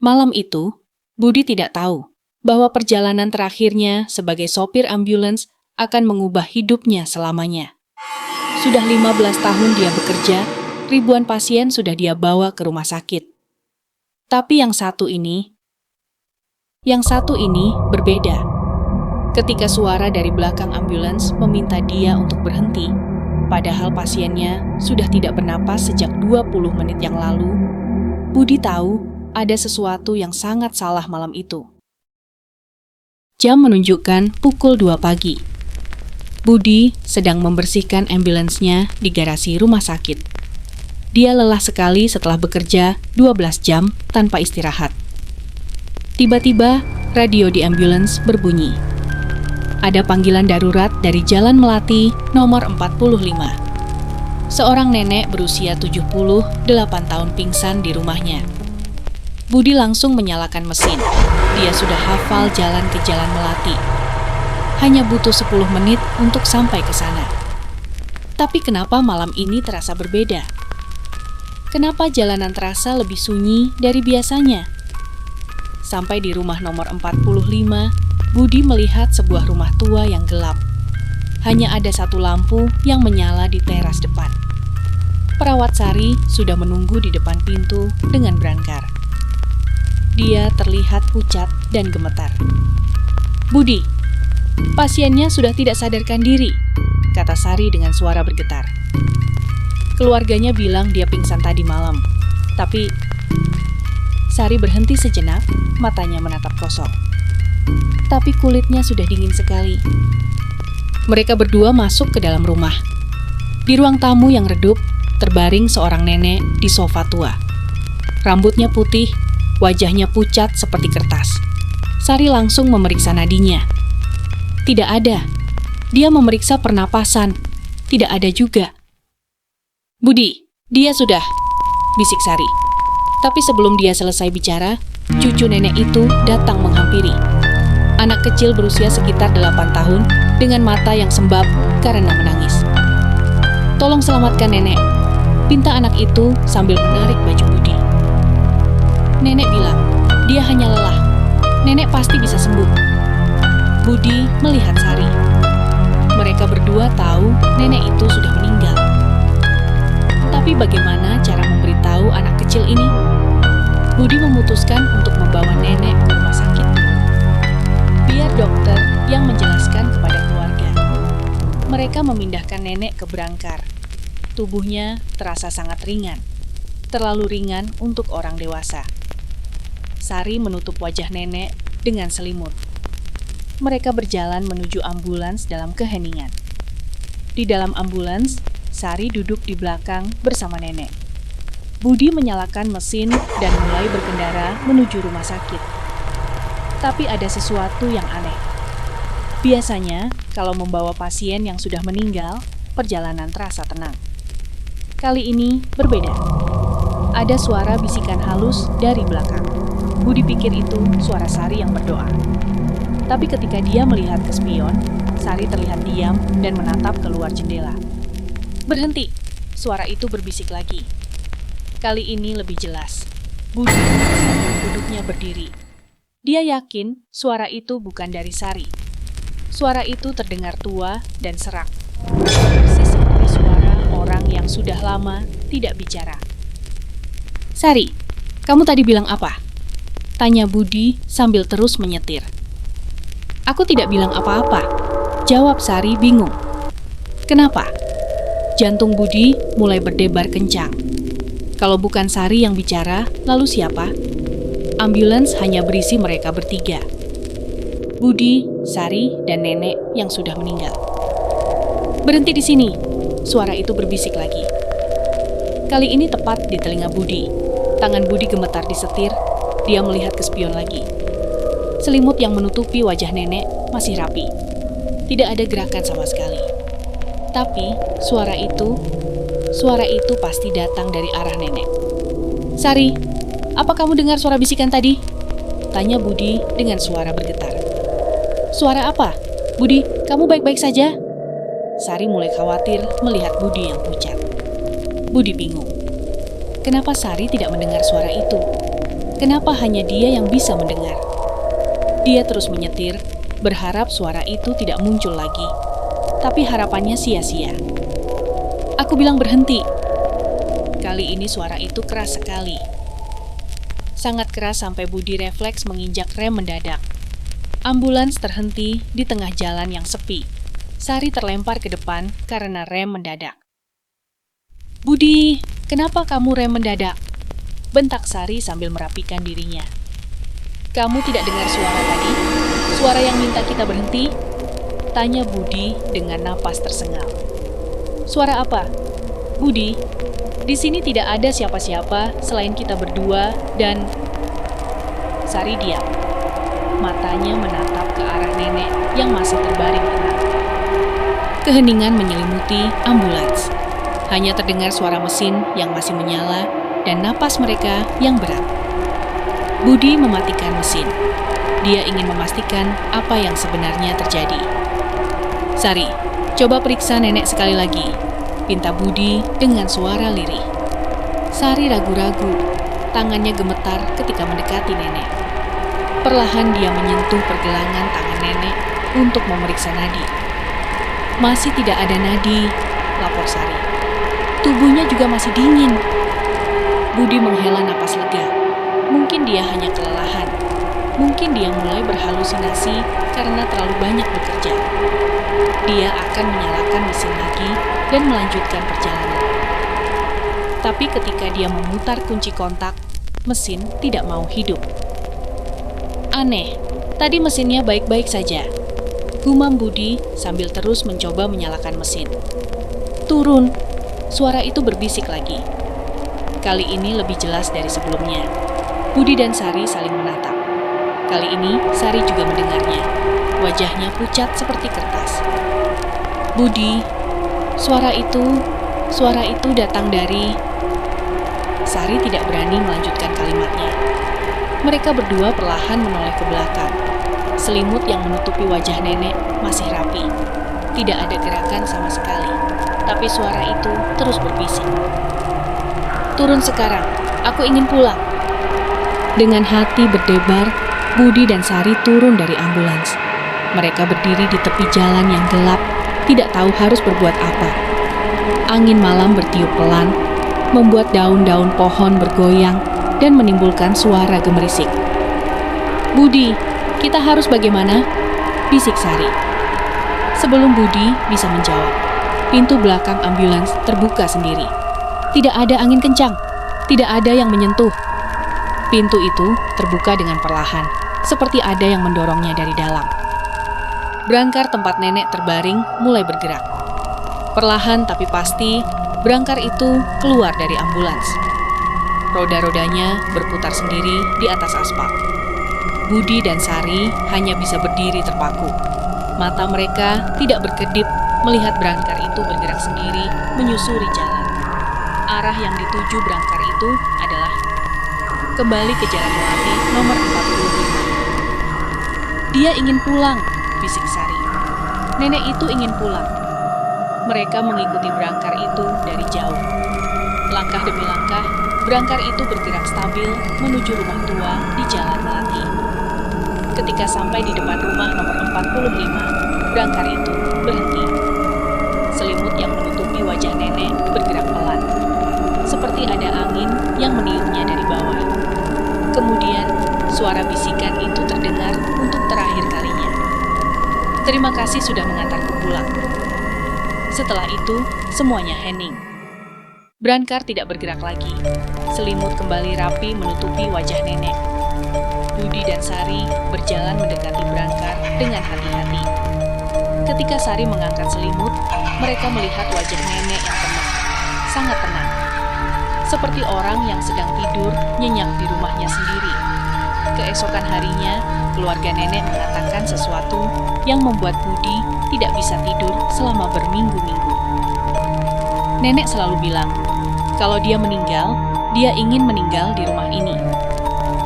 Malam itu, Budi tidak tahu bahwa perjalanan terakhirnya sebagai sopir ambulans akan mengubah hidupnya selamanya. Sudah 15 tahun dia bekerja, ribuan pasien sudah dia bawa ke rumah sakit. Tapi yang satu ini berbeda. Ketika suara dari belakang ambulans meminta dia untuk berhenti, padahal pasiennya sudah tidak bernapas sejak 20 menit yang lalu, Budi tahu ada sesuatu yang sangat salah malam itu. Jam menunjukkan pukul 2 pagi. Budi sedang membersihkan ambulansnya di garasi rumah sakit. Dia lelah sekali setelah bekerja 12 jam tanpa istirahat. Tiba-tiba, radio di ambulans berbunyi. Ada panggilan darurat dari Jalan Melati nomor 45. Seorang nenek berusia 78 tahun pingsan di rumahnya. Budi langsung menyalakan mesin. Dia sudah hafal jalan ke Jalan Melati. Hanya butuh 10 menit untuk sampai ke sana. Tapi kenapa malam ini terasa berbeda? Kenapa jalanan terasa lebih sunyi dari biasanya? Sampai di rumah nomor 45, Budi melihat sebuah rumah tua yang gelap. Hanya ada satu lampu yang menyala di teras depan. Perawat Sari sudah menunggu di depan pintu dengan berangkar. Dia terlihat pucat dan gemetar. "Budi, pasiennya sudah tidak sadarkan diri," kata Sari dengan suara bergetar. Keluarganya bilang dia pingsan tadi malam, tapi Sari berhenti sejenak, matanya menatap kosong. Tapi kulitnya sudah dingin sekali. Mereka berdua masuk ke dalam rumah. Di ruang tamu yang redup, terbaring seorang nenek di sofa tua. Rambutnya putih, wajahnya pucat seperti kertas. Sari langsung memeriksa nadinya. Tidak ada. Dia memeriksa pernapasan. Tidak ada juga. "Budi, dia sudah," bisik Sari. Tapi sebelum dia selesai bicara, cucu nenek itu datang menghampiri. Anak kecil berusia sekitar 8 tahun dengan mata yang sembab karena menangis. "Tolong selamatkan nenek," pinta anak itu sambil menarik baju Budi. Nenek bilang, dia hanya lelah. Nenek pasti bisa sembuh. Budi melihat Sari. Mereka berdua tahu nenek itu sudah meninggal. Tapi bagaimana cara memberitahu anak kecil ini? Budi memutuskan untuk membawa nenek ke rumah sakit. Biar dokter yang menjelaskan kepada keluarga. Mereka memindahkan nenek ke brankar. Tubuhnya terasa sangat ringan. Terlalu ringan untuk orang dewasa. Sari menutup wajah nenek dengan selimut. Mereka berjalan menuju ambulans dalam keheningan. Di dalam ambulans, Sari duduk di belakang bersama nenek. Budi menyalakan mesin dan mulai berkendara menuju rumah sakit. Tapi ada sesuatu yang aneh. Biasanya, kalau membawa pasien yang sudah meninggal, perjalanan terasa tenang. Kali ini berbeda. Ada suara bisikan halus dari belakang. Budi pikir itu suara Sari yang berdoa. Tapi ketika dia melihat ke spion, Sari terlihat diam dan menatap keluar jendela. "Berhenti!" Suara itu berbisik lagi. Kali ini lebih jelas. Budi duduknya berdiri. Dia yakin suara itu bukan dari Sari. Suara itu terdengar tua dan serak. Persis seperti suara orang yang sudah lama tidak bicara. "Sari, kamu tadi bilang apa?" tanya Budi sambil terus menyetir. "Aku tidak bilang apa-apa," jawab Sari bingung. "Kenapa?" Jantung Budi mulai berdebar kencang. Kalau bukan Sari yang bicara, lalu siapa? Ambulans hanya berisi mereka bertiga. Budi, Sari, dan nenek yang sudah meninggal. "Berhenti di sini," suara itu berbisik lagi. Kali ini tepat di telinga Budi. Tangan Budi gemetar di setir, dia melihat ke spion lagi. Selimut yang menutupi wajah nenek masih rapi. Tidak ada gerakan sama sekali. Tapi suara itu pasti datang dari arah nenek. "Sari, apa kamu dengar suara bisikan tadi?" tanya Budi dengan suara bergetar. "Suara apa? Budi, kamu baik-baik saja?" Sari mulai khawatir melihat Budi yang pucat. Budi bingung. Kenapa Sari tidak mendengar suara itu? kenapa hanya dia yang bisa mendengar. Dia terus menyetir, berharap suara itu tidak muncul lagi. Tapi harapannya sia-sia. Aku bilang berhenti. Kali ini suara itu keras sekali. Sangat keras sampai Budi refleks menginjak rem mendadak. Ambulans terhenti di tengah jalan yang sepi. Sari terlempar ke depan karena rem mendadak. Budi, kenapa kamu rem mendadak? Bentak Sari sambil merapikan dirinya. Kamu tidak dengar suara tadi? Suara yang minta kita berhenti? Tanya Budi dengan napas tersengal. Suara apa? Budi, di sini tidak ada siapa-siapa selain kita berdua dan... Sari diam. Matanya menatap ke arah nenek yang masih terbaring tenang. Keheningan menyelimuti ambulans. Hanya terdengar suara mesin yang masih menyala dan napas mereka yang berat. Budi mematikan mesin. Dia ingin memastikan apa yang sebenarnya terjadi. Sari, coba periksa nenek sekali lagi, pinta Budi dengan suara lirih. Sari ragu-ragu, tangannya gemetar ketika mendekati nenek. Perlahan dia menyentuh pergelangan tangan nenek untuk memeriksa nadi. Masih tidak ada nadi, lapor Sari. Tubuhnya juga masih dingin. Budi menghela napas lega. Mungkin dia hanya kelelahan. Mungkin dia mulai berhalusinasi karena terlalu banyak bekerja. Dia akan menyalakan mesin lagi dan melanjutkan perjalanan. Tapi ketika dia memutar kunci kontak, mesin tidak mau hidup. Aneh, tadi mesinnya baik-baik saja. Gumam Budi sambil terus mencoba menyalakan mesin. Turun, suara itu berbisik lagi. Kali ini lebih jelas dari sebelumnya. Budi dan Sari saling menatap. Kali ini Sari juga mendengarnya. Wajahnya pucat seperti kertas. Budi, suara itu datang dari... Sari tidak berani melanjutkan kalimatnya. Mereka berdua perlahan menoleh ke belakang. Selimut yang menutupi wajah nenek masih rapi. Tidak ada gerakan sama sekali. Tapi suara itu terus berbisik. Turun sekarang, aku ingin pulang. Dengan hati berdebar, Budi dan Sari turun dari ambulans. Mereka berdiri di tepi jalan yang gelap, tidak tahu harus berbuat apa. Angin malam bertiup pelan, membuat daun-daun pohon bergoyang dan menimbulkan suara gemerisik. Budi, kita harus bagaimana? Bisik Sari. Sebelum Budi bisa menjawab, pintu belakang ambulans terbuka sendiri. Tidak ada angin kencang, tidak ada yang menyentuh. Pintu itu terbuka dengan perlahan, seperti ada yang mendorongnya dari dalam. Brangkar tempat nenek terbaring mulai bergerak. Perlahan tapi pasti, brangkar itu keluar dari ambulans. Roda-rodanya berputar sendiri di atas aspal. Budi dan Sari hanya bisa berdiri terpaku. Mata mereka tidak berkedip melihat brangkar itu bergerak sendiri menyusuri jalan. Arah yang dituju brangkar itu adalah kembali ke Jalan Melati nomor 45. Dia ingin pulang, bisik Sari. Nenek itu ingin pulang. Mereka mengikuti brangkar itu dari jauh. Langkah demi langkah, brangkar itu bergerak stabil menuju rumah tua di Jalan Melati. Ketika sampai di depan rumah nomor 45, brangkar itu berhenti. Selimut yang menutupi wajah nenek bergerak pelan, seperti ada angin yang meniupnya dari bawah. Kemudian, suara bisikan itu terdengar untuk terakhir kalinya. Terima kasih sudah mengantarku pulang. Setelah itu, semuanya hening. Brangkar tidak bergerak lagi. Selimut kembali rapi menutupi wajah nenek. Budi dan Sari berjalan mendekati brangkar dengan hati-hati. Ketika Sari mengangkat selimut, mereka melihat wajah nenek yang tenang, sangat tenang. Seperti orang yang sedang tidur nyenyak di rumahnya sendiri. Keesokan harinya, keluarga nenek mengatakan sesuatu yang membuat Budi tidak bisa tidur selama berminggu-minggu. Nenek selalu bilang, kalau dia meninggal, dia ingin meninggal di rumah ini.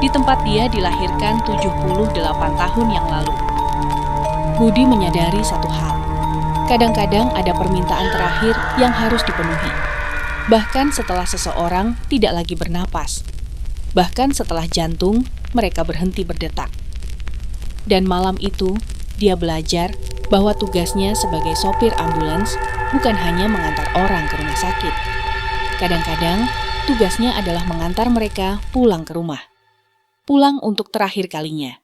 Di tempat dia dilahirkan 78 tahun yang lalu. Budi menyadari satu hal. Kadang-kadang ada permintaan terakhir yang harus dipenuhi. Bahkan setelah seseorang tidak lagi bernapas. Bahkan setelah jantung, mereka berhenti berdetak. Dan malam itu, dia belajar bahwa tugasnya sebagai sopir ambulans bukan hanya mengantar orang ke rumah sakit. Kadang-kadang, tugasnya adalah mengantar mereka pulang ke rumah. Pulang untuk terakhir kalinya.